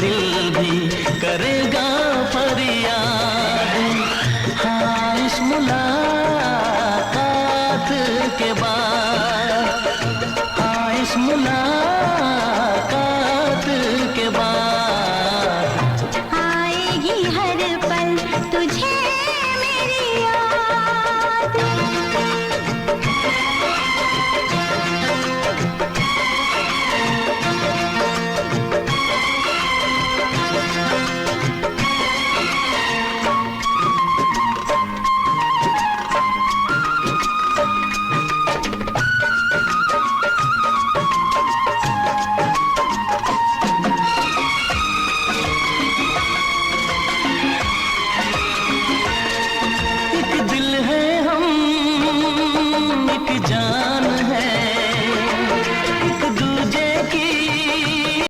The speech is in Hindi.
दिल भी करेगा फरियाद। हाँ, इस मुलाकात के बाद, हाँ, इस मुलाकात